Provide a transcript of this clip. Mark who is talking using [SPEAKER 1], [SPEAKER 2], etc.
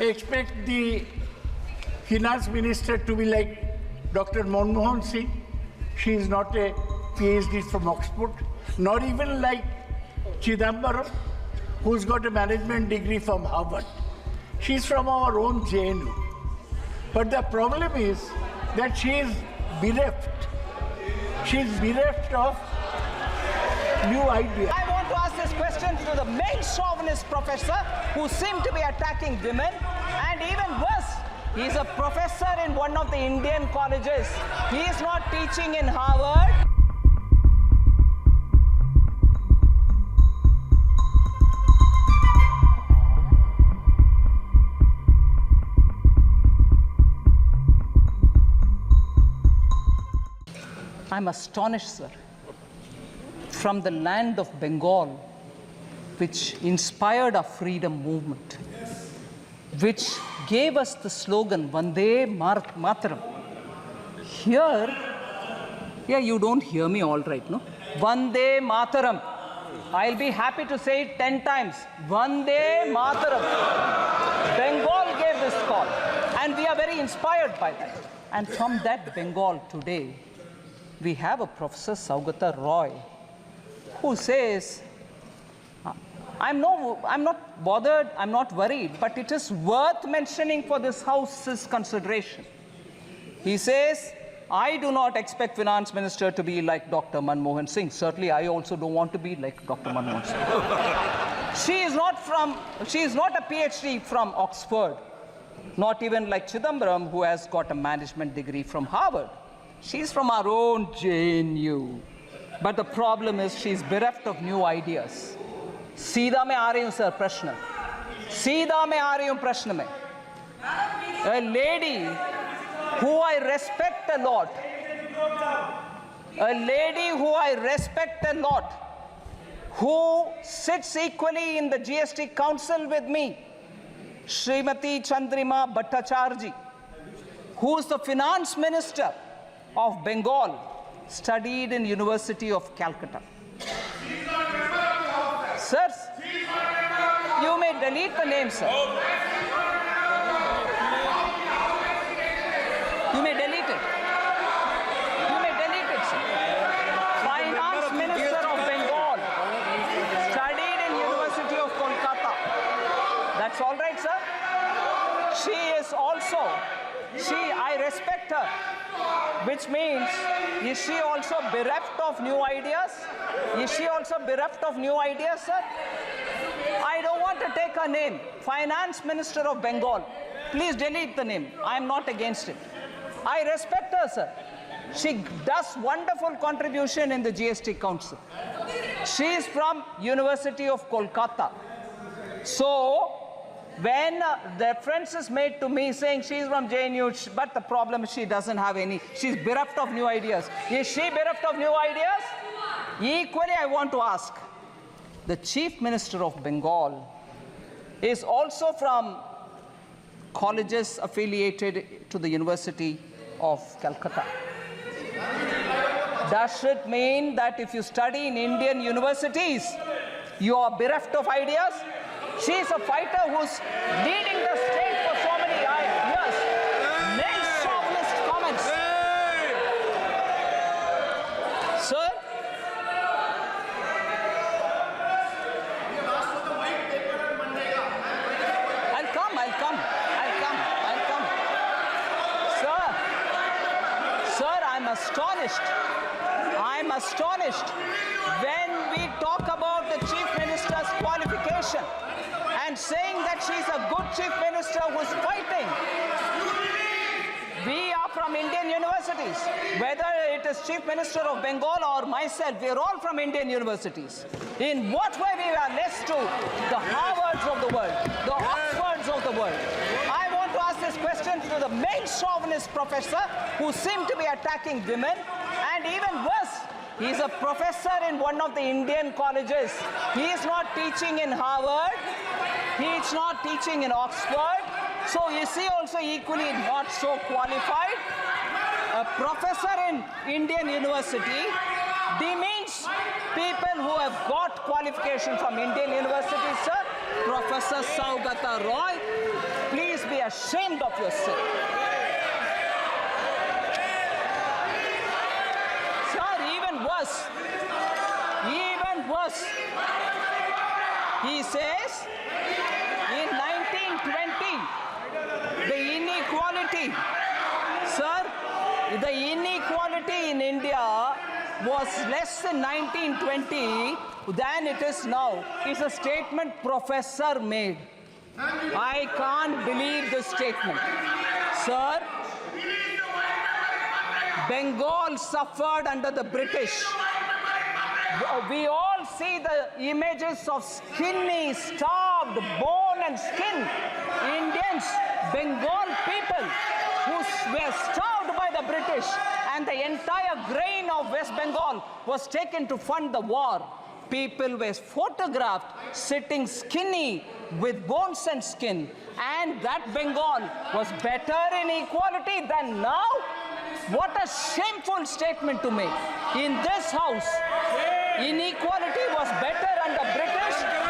[SPEAKER 1] expect the finance minister to be like Dr. Manmohan Singh. She is not a PhD from Oxford, not even like Chidambaram, who's got a management degree from Harvard. She's from our own JNU. But the problem is that she is bereft. She's bereft of new ideas.
[SPEAKER 2] I want to ask this question to the main chauvinist professor who seem to be attacking women, and even worse, he's a professor in one of the Indian colleges. He is not teaching in Harvard. I'm astonished, sir. From the land of Bengal, which inspired our freedom movement, which gave us the slogan, Vande Mataram. Here, you don't hear me all right, no? Vande Mataram. I'll be happy to say it 10 times. Vande Mataram. Bengal gave this call, and we are very inspired by that. And from that Bengal today, we have a Professor Saugata Roy, who says, I'm not bothered, I'm not worried, but it is worth mentioning for this House's consideration. He says, I do not expect Finance Minister to be like Dr. Manmohan Singh. Certainly, I also don't want to be like Dr. Manmohan Singh. She is not a PhD from Oxford, not even like Chidambaram, who has got a management degree from Harvard. She's from our own JNU. But the problem is she's bereft of new ideas. सीधा मैं आ रही हूँ sir प्रश्न सीधा मैं आ रही हूँ प्रश्न में A lady who I respect a lot, who sits equally in the GST Council with me, Srimati Chandrima Bhattacharya, who is the Finance Minister of Bengal, studied in University of Calcutta. Sirs, you may delete the name, sir. You may delete it. You may delete it, sir. Finance Minister of Bengal, studied in University of Kolkata. That's all right, sir. She is also, I respect her, which means, is she also bereft of new ideas? Is she also bereft of new ideas, sir? I don't want to take her name. Finance Minister of Bengal. Please delete the name. I am not against it. I respect her, sir. She does wonderful contribution in the GST Council. She is from University of Kolkata. So, when the reference is made to me saying she's from JNU, but the problem is she doesn't have any, she's bereft of new ideas. Is she bereft of new ideas? Equally, I want to ask, the Chief Minister of Bengal is also from colleges affiliated to the University of Calcutta. Does it mean that if you study in Indian universities, you are bereft of ideas? She is a fighter who's leading the state for so many years. Many chauvinist comments. Sir? I'll come. Sir, I'm astonished when we talk about the Chief Minister's qualification and saying that she's a good Chief Minister who's fighting. We are from Indian universities. Whether it is Chief Minister of Bengal or myself, we are all from Indian universities. In what way we are less to the Harvards of the world, the Oxfords of the world? I want to ask this question to the main chauvinist professor who seem to be attacking women, and even worse, he is a professor in one of the Indian colleges. He is not teaching in Harvard. He is not teaching in Oxford. So is he also equally not so qualified? A professor in Indian university demeans people who have got qualification from Indian universities, sir. Professor Saugata Roy, please ashamed of yourself. Sir, even worse. Even worse. He says, in 1920, the inequality, sir, the inequality in India was less in 1920 than it is now. It's a statement professor made. I can't believe this statement. Sir, Bengal suffered under the British. We all see the images of skinny, starved, bone and skin Indians, Bengal people who were starved by the British, and the entire grain of West Bengal was taken to fund the war. People were photographed sitting skinny with bones and skin, and that Bengal was better in equality than now? What a shameful statement to make. In this house, inequality was better under British